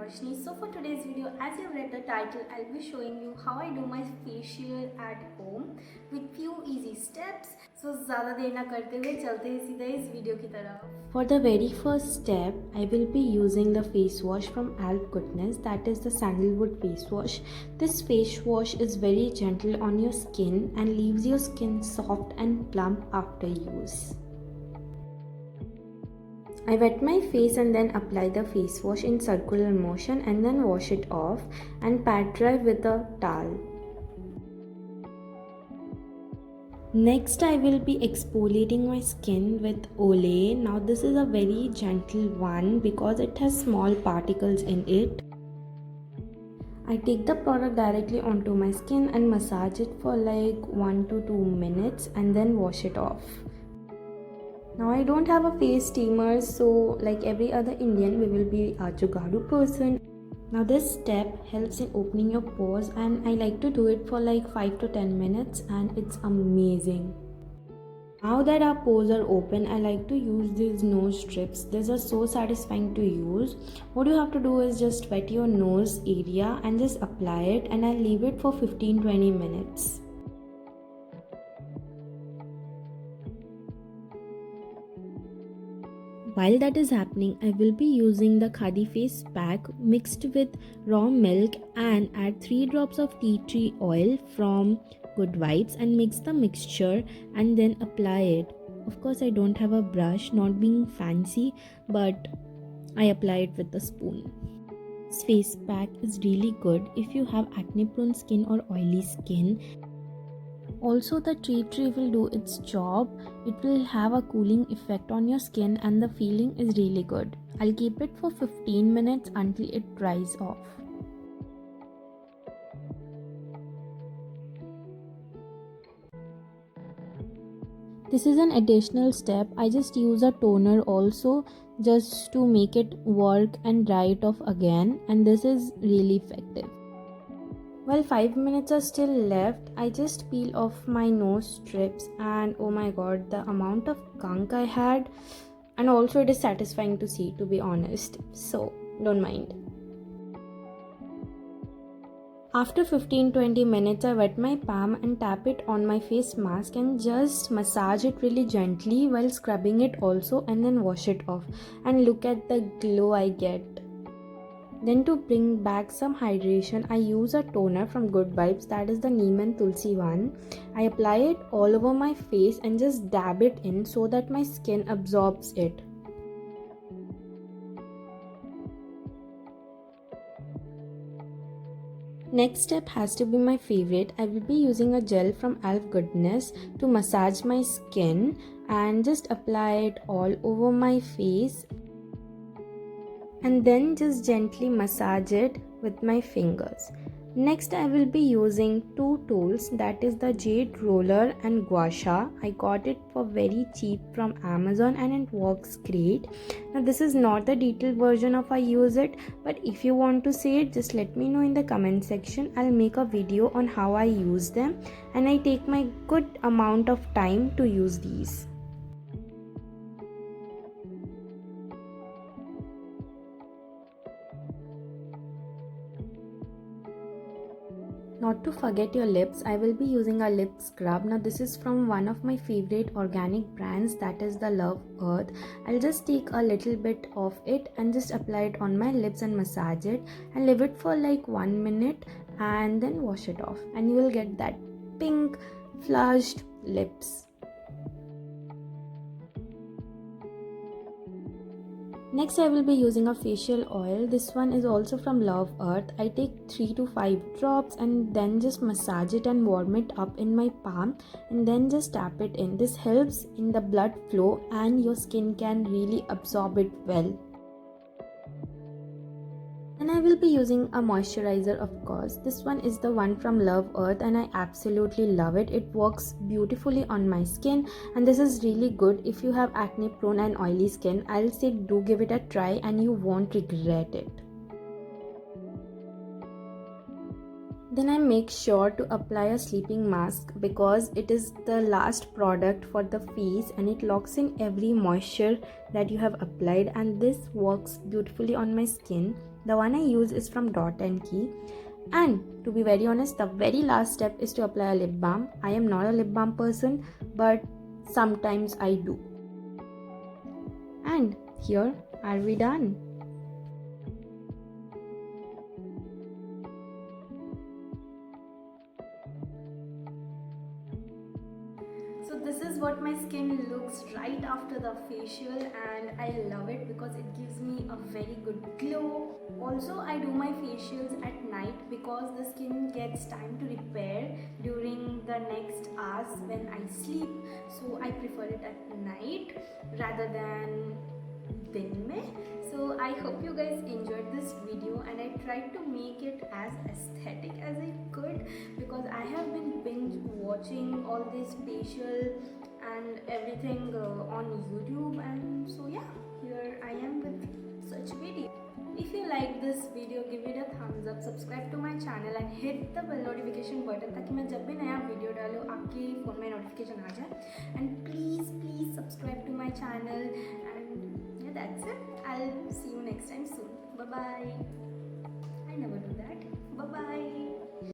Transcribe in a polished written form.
Roshni. So for today's video, as you read the title, I'll be showing you how I do my facial at home with few easy steps. So ज़्यादा देर ना करते हुए चलते हैं सीधा इस video की तरफ. For the very first step, I will be using the face wash from Alp Goodness, that is the sandalwood face wash. This face wash is very gentle on your skin and leaves your skin soft and plump after use. I wet my face and then apply the face wash in circular motion and then wash it off and pat dry with a towel. Next, I will be exfoliating my skin with Olay. Now this is a very gentle one because it has small particles in it. I take the product directly onto my skin and massage it for like 1 to 2 minutes and then wash it off. Now I don't have a face steamer, so like every other Indian, we will be a Jugaadu person. Now this step helps in opening your pores and I like to do it for like 5 to 10 minutes and it's amazing. Now that our pores are open, I like to use these nose strips. These are so satisfying to use. What you have to do is just wet your nose area and just apply it, and I'll leave it for 15-20 minutes. While that is happening, I will be using the Khadi face pack mixed with raw milk and add 3 drops of tea tree oil from Good Vibes and mix the mixture and then apply it. Of course, I don't have a brush, not being fancy, but I apply it with a spoon. This face pack is really good if you have acne prone skin or oily skin. Also, the tea tree will do its job. It will have a cooling effect on your skin and the feeling is really good. I'll keep it for 15 minutes until it dries off. This is an additional step. I just use a toner also just to make it work and dry it off again, and this is really effective. While 5 minutes are still left, I just peel off my nose strips and oh my god, the amount of gunk I had, and also it is satisfying to see, to be honest, so don't mind. After 15-20 minutes, I wet my palm and tap it on my face mask and just massage it really gently while scrubbing it also, and then wash it off, and look at the glow I get. Then to bring back some hydration, I use a toner from Good Vibes, that is the Neem and Tulsi one. I apply it all over my face and just dab it in so that my skin absorbs it. Next step has to be my favorite. I will be using a gel from Alp Goodness to massage my skin and just apply it all over my face, and then just gently massage it with my fingers. Next, I will be using 2 tools, that is the Jade Roller and Gua Sha. I got it for very cheap from Amazon and it works great. Now this is not the detailed version of I use it, but if you want to see it, just let me know in the comment section. I'll make a video on how I use them, and I take my good amount of time to use these. Not to forget your lips, I will be using a lip scrub. Now this is from one of my favorite organic brands, that is the Love Earth. I'll just take a little bit of it and just apply it on my lips and massage it and leave it for like 1 minute and then wash it off, and you will get that pink flushed lips. Next, I will be using a facial oil. This one is also from Love Earth. I take 3 to 5 drops and then just massage it and warm it up in my palm and then just tap it in. This helps in the blood flow and your skin can really absorb it well. And I will be using a moisturizer, of course. This one is the one from Love Earth and I absolutely love it. It works beautifully on my skin, and this is really good if you have acne prone and oily skin. I'll say do give it a try and you won't regret it. Then I make sure to apply a sleeping mask because it is the last product for the face and it locks in every moisture that you have applied, and this works beautifully on my skin. The one I use is from Dot and Key. And to be very honest, the very last step is to apply a lip balm. I am not a lip balm person, but sometimes I do. And here are we done. So this is what my skin looks right after the facial, and I love it because it gives me a very good glow. Also, I do my facials at night because the skin gets time to repair during the next hours when I sleep. So I prefer it at night rather than दिन में. So I hope you guys enjoyed this video, and I tried to make it as aesthetic as I could because I have been binge watching all this facial and everything on YouTube, and so yeah, here I am with such video. If you like this video, give it a thumbs up, subscribe to my channel and hit the bell notification button ताकि मैं जब भी नया video डालूँ आपके phone में notification आ जाए. And please subscribe to my channel, and yeah, that's it. I'll see you next time soon. Bye bye. I never do that. Bye bye.